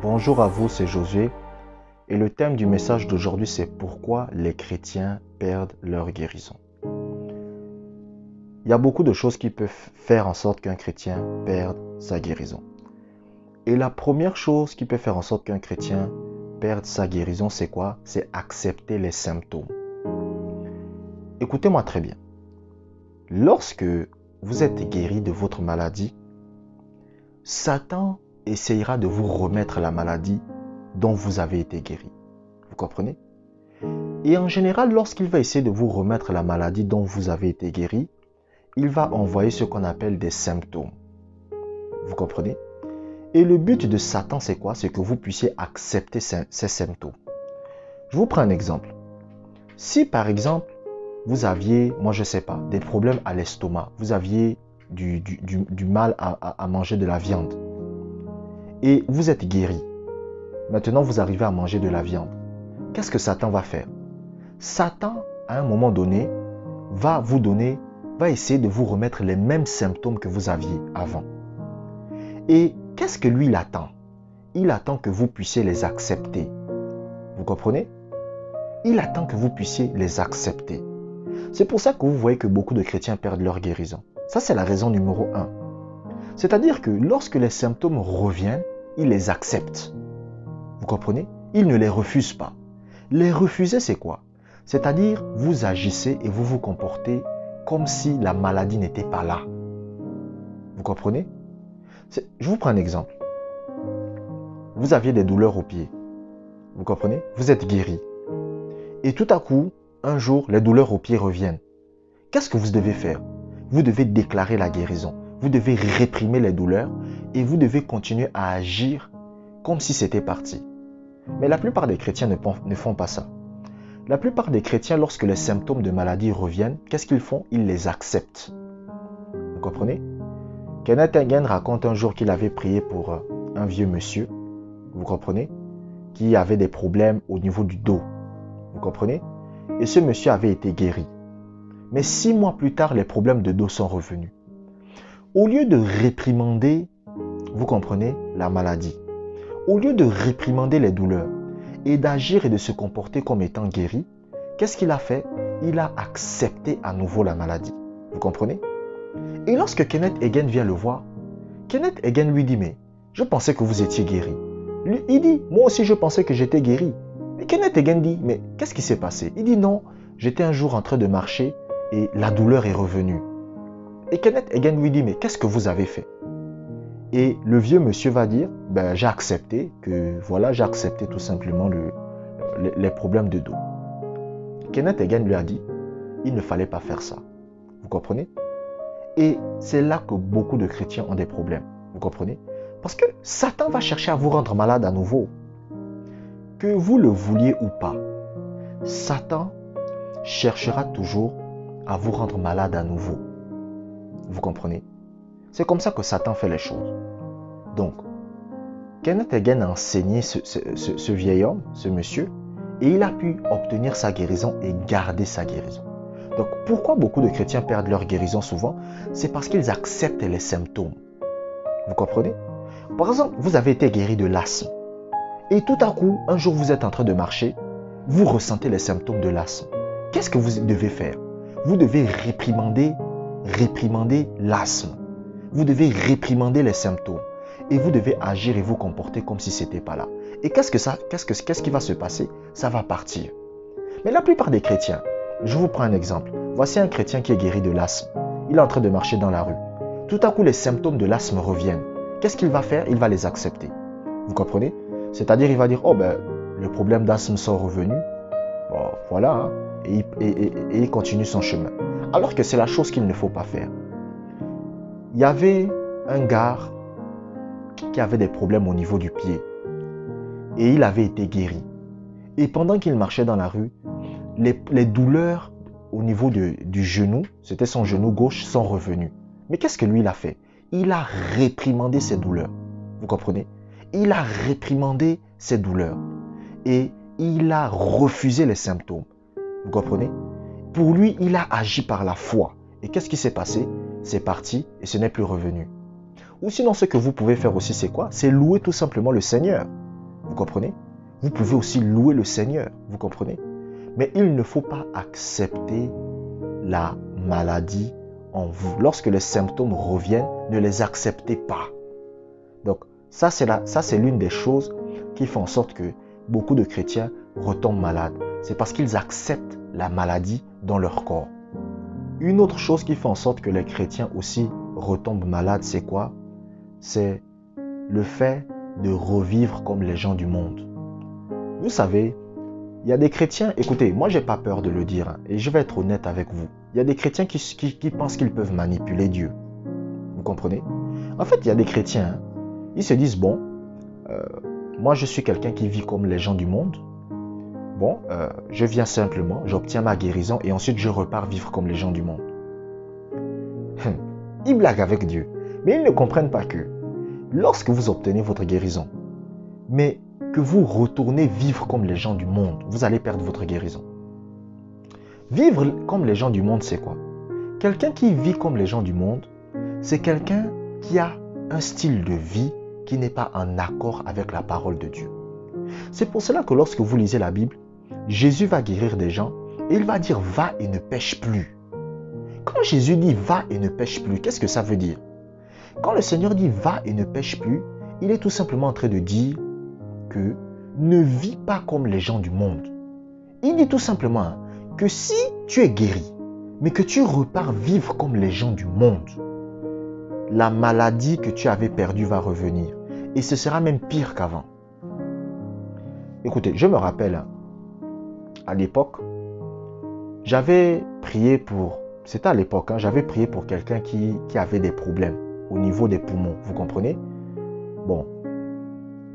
Bonjour à vous, c'est Josué et le thème du message d'aujourd'hui c'est pourquoi les chrétiens perdent leur guérison. Il y a beaucoup de choses qui peuvent faire en sorte qu'un chrétien perde sa guérison. Et la première chose qui peut faire en sorte qu'un chrétien perde sa guérison, c'est quoi? C'est accepter les symptômes. Écoutez-moi très bien. Lorsque vous êtes guéri de votre maladie, Satan essayera de vous remettre la maladie dont vous avez été guéri. Vous comprenez? Et en général, lorsqu'il va essayer de vous remettre la maladie dont vous avez été guéri, il va envoyer ce qu'on appelle des symptômes. Vous comprenez? Et le but de Satan, c'est quoi? C'est que vous puissiez accepter ces symptômes. Je vous prends un exemple. Si par exemple, vous aviez, moi je ne sais pas, des problèmes à l'estomac, vous aviez du mal à manger de la viande, et vous êtes guéri. Maintenant, vous arrivez à manger de la viande. Qu'est-ce que Satan va faire? Satan, à un moment donné, va essayer de vous remettre les mêmes symptômes que vous aviez avant. Et qu'est-ce que lui, il attend? Il attend que vous puissiez les accepter. Vous comprenez? Il attend que vous puissiez les accepter. C'est pour ça que vous voyez que beaucoup de chrétiens perdent leur guérison. Ça, c'est la raison numéro 1. C'est-à-dire que lorsque les symptômes reviennent, il les accepte. Vous comprenez? Il ne les refuse pas. Les refuser, c'est quoi? C'est-à-dire, vous agissez et vous vous comportez comme si la maladie n'était pas là. Vous comprenez? Je vous prends un exemple. Vous aviez des douleurs aux pieds. Vous comprenez? Vous êtes guéri. Et tout à coup, un jour, les douleurs aux pieds reviennent. Qu'est-ce que vous devez faire? Vous devez déclarer la guérison. Vous devez réprimer les douleurs et vous devez continuer à agir comme si c'était parti. Mais la plupart des chrétiens ne font pas ça. La plupart des chrétiens, lorsque les symptômes de maladie reviennent, qu'est-ce qu'ils font? Ils les acceptent. Vous comprenez? Kenneth Hagin raconte un jour qu'il avait prié pour un vieux monsieur, vous comprenez, qui avait des problèmes au niveau du dos. Vous comprenez? Et ce monsieur avait été guéri. Mais 6 mois plus tard, les problèmes de dos sont revenus. Au lieu de réprimander, vous comprenez, la maladie, au lieu de réprimander les douleurs et d'agir et de se comporter comme étant guéri, qu'est-ce qu'il a fait? Il a accepté à nouveau la maladie. Vous comprenez? Et lorsque Kenneth Hagin vient le voir, Kenneth Hagin lui dit, mais je pensais que vous étiez guéri. Il dit, moi aussi je pensais que j'étais guéri. Et Kenneth Hagin dit, mais qu'est-ce qui s'est passé? Il dit, non, j'étais un jour en train de marcher et la douleur est revenue. Et Kenneth Hagin lui dit, mais qu'est-ce que vous avez fait? Et le vieux monsieur va dire, ben, j'ai accepté tout simplement les problèmes de dos. Kenneth Hagin lui a dit, il ne fallait pas faire ça. Vous comprenez? Et c'est là que beaucoup de chrétiens ont des problèmes. Vous comprenez? Parce que Satan va chercher à vous rendre malade à nouveau. Que vous le vouliez ou pas, Satan cherchera toujours à vous rendre malade à nouveau. Vous comprenez? C'est comme ça que Satan fait les choses. Donc, Kenneth Hagin a enseigné ce vieil homme, ce monsieur, et il a pu obtenir sa guérison et garder sa guérison. Donc, pourquoi beaucoup de chrétiens perdent leur guérison souvent? C'est parce qu'ils acceptent les symptômes. Vous comprenez? Par exemple, vous avez été guéri de l'asthme. Et tout à coup, un jour, vous êtes en train de marcher, vous ressentez les symptômes de l'asthme. Qu'est-ce que vous devez faire? Vous devez réprimander l'asthme. Vous devez réprimander les symptômes. Et vous devez agir et vous comporter comme si ce n'était pas là. Et qu'est-ce qui va se passer? Ça va partir. Mais la plupart des chrétiens, je vous prends un exemple. Voici un chrétien qui est guéri de l'asthme. Il est en train de marcher dans la rue. Tout à coup, les symptômes de l'asthme reviennent. Qu'est-ce qu'il va faire? Il va les accepter. Vous comprenez? C'est-à-dire, il va dire, oh ben, le problème d'asthme sont revenus. Bon, voilà. Hein. Et il continue son chemin. Alors que c'est la chose qu'il ne faut pas faire. Il y avait un gars qui avait des problèmes au niveau du pied. Et il avait été guéri. Et pendant qu'il marchait dans la rue, les douleurs au niveau du genou, c'était son genou gauche, sont revenues. Mais qu'est-ce que lui, il a fait? Il a réprimandé ses douleurs. Vous comprenez? Il a réprimandé ses douleurs. Et il a refusé les symptômes. Vous comprenez? Pour lui, il a agi par la foi. Et qu'est-ce qui s'est passé? C'est parti et ce n'est plus revenu. Ou sinon, ce que vous pouvez faire aussi, c'est quoi? C'est louer tout simplement le Seigneur. comprenez? Vous pouvez aussi louer le Seigneur, vous comprenez? Mais il ne faut pas accepter la maladie en vous. Lorsque les symptômes reviennent, ne les acceptez pas. Donc, ça c'est l'une des choses qui fait en sorte que beaucoup de chrétiens retombent malades. C'est parce qu'ils acceptent la maladie dans leur corps. Une autre chose qui fait en sorte que les chrétiens aussi retombent malades, c'est quoi? C'est le fait de revivre comme les gens du monde. Vous savez, il y a des chrétiens, écoutez, moi j'ai pas peur de le dire, et je vais être honnête avec vous. Il y a des chrétiens qui pensent qu'ils peuvent manipuler Dieu. Vous comprenez? En fait, il y a des chrétiens, ils se disent, bon, moi je suis quelqu'un qui vit comme les gens du monde. Bon, je viens simplement, j'obtiens ma guérison et ensuite je repars vivre comme les gens du monde. Ils blaguent avec Dieu. Mais ils ne comprennent pas que lorsque vous obtenez votre guérison, mais que vous retournez vivre comme les gens du monde, vous allez perdre votre guérison. Vivre comme les gens du monde, c'est quoi? Quelqu'un qui vit comme les gens du monde, c'est quelqu'un qui a un style de vie qui n'est pas en accord avec la parole de Dieu. C'est pour cela que lorsque vous lisez la Bible, Jésus va guérir des gens et il va dire « va et ne pêche plus ». Quand Jésus dit « va et ne pêche plus », qu'est-ce que ça veut dire? Quand le Seigneur dit « va et ne pêche plus », il est tout simplement en train de dire que ne vis pas comme les gens du monde. Il dit tout simplement que si tu es guéri, mais que tu repars vivre comme les gens du monde, la maladie que tu avais perdue va revenir. Et ce sera même pire qu'avant. Écoutez, je me rappelle, à l'époque, j'avais prié pour, c'était à l'époque, j'avais prié pour quelqu'un qui avait des problèmes au niveau des poumons, vous comprenez? Bon,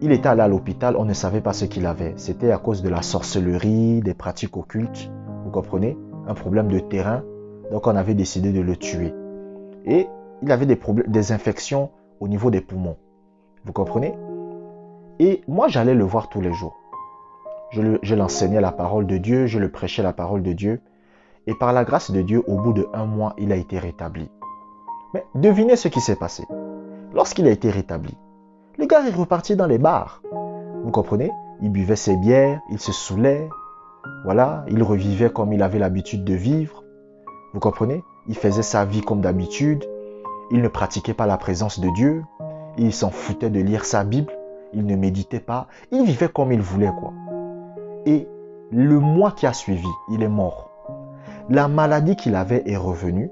il était allé à l'hôpital, on ne savait pas ce qu'il avait. C'était à cause de la sorcellerie, des pratiques occultes, vous comprenez? Un problème de terrain, donc on avait décidé de le tuer. Et il avait des infections au niveau des poumons, vous comprenez? Et moi, j'allais le voir tous les jours. Je l'enseignais la parole de Dieu, je le prêchais la parole de Dieu. Et par la grâce de Dieu, au bout d'1 mois, il a été rétabli. Mais devinez ce qui s'est passé. Lorsqu'il a été rétabli, le gars est reparti dans les bars. Vous comprenez? Il buvait ses bières, il se saoulait. Voilà, il revivait comme il avait l'habitude de vivre. Vous comprenez? Il faisait sa vie comme d'habitude. Il ne pratiquait pas la présence de Dieu. Il s'en foutait de lire sa Bible. Il ne méditait pas. Il vivait comme il voulait, quoi. Et le mois qui a suivi, il est mort. La maladie qu'il avait est revenue.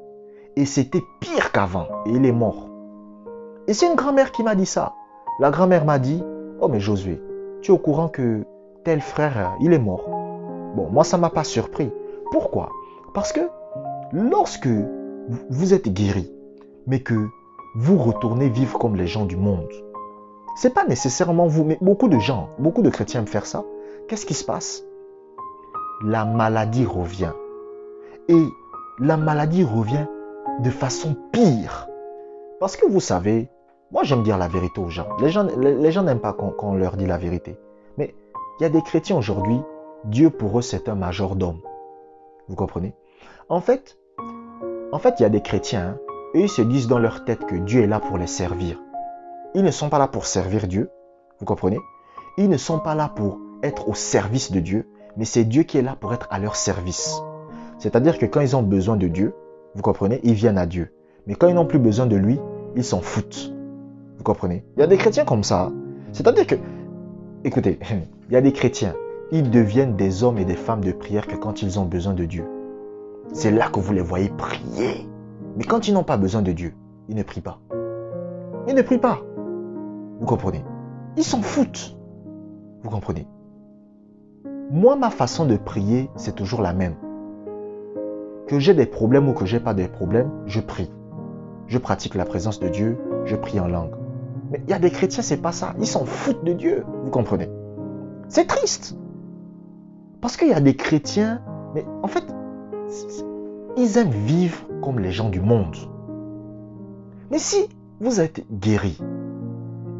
Et c'était pire qu'avant. Et il est mort. Et c'est une grand-mère qui m'a dit ça. La grand-mère m'a dit, « Oh mais Josué, tu es au courant que tel frère, il est mort. » Bon, moi ça ne m'a pas surpris. Pourquoi? Parce que lorsque vous êtes guéri, mais que vous retournez vivre comme les gens du monde, ce n'est pas nécessairement vous, mais beaucoup de gens, beaucoup de chrétiens aiment faire ça. Qu'est-ce qui se passe? La maladie revient. Et la maladie revient de façon pire. Parce que vous savez, moi j'aime dire la vérité aux gens. Les gens n'aiment pas quand on leur dit la vérité. Mais il y a des chrétiens aujourd'hui, Dieu pour eux c'est un majordome. Vous comprenez? En fait, il y a des chrétiens, eux ils se disent dans leur tête que Dieu est là pour les servir. Ils ne sont pas là pour servir Dieu. Vous comprenez? Ils ne sont pas là pour être au service de Dieu, mais c'est Dieu qui est là pour être à leur service. C'est-à-dire que quand ils ont besoin de Dieu, vous comprenez, ils viennent à Dieu. Mais quand ils n'ont plus besoin de lui, ils s'en foutent. Vous comprenez? Il y a des chrétiens comme ça. C'est-à-dire que, écoutez, il y a des chrétiens, ils deviennent des hommes et des femmes de prière que quand ils ont besoin de Dieu. C'est là que vous les voyez prier. Mais quand ils n'ont pas besoin de Dieu, ils ne prient pas. Ils ne prient pas. Vous comprenez? Ils s'en foutent. Vous comprenez? Moi, ma façon de prier, c'est toujours la même. Que j'ai des problèmes ou que j'ai pas des problèmes, je prie. Je pratique la présence de Dieu, je prie en langue. Mais il y a des chrétiens, c'est pas ça. Ils s'en foutent de Dieu. Vous comprenez? C'est triste. Parce qu'il y a des chrétiens, mais en fait, ils aiment vivre comme les gens du monde. Mais si vous êtes guéri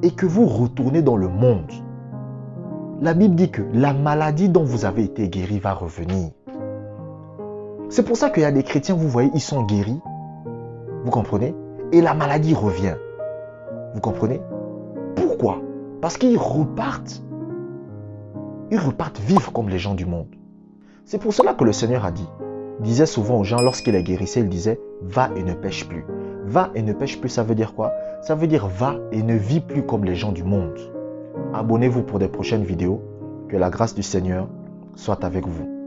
et que vous retournez dans le monde, la Bible dit que la maladie dont vous avez été guéri va revenir. C'est pour ça qu'il y a des chrétiens, vous voyez, ils sont guéris. Vous comprenez? Et la maladie revient. Vous comprenez? Pourquoi? Parce qu'ils repartent ils repartent vivre comme les gens du monde. C'est pour cela que le Seigneur disait souvent aux gens lorsqu'il les guérissait, il disait « va et ne pêche plus ». Va et ne pêche plus, ça veut dire quoi? Ça veut dire va et ne vis plus comme les gens du monde. Abonnez-vous pour des prochaines vidéos. Que la grâce du Seigneur soit avec vous.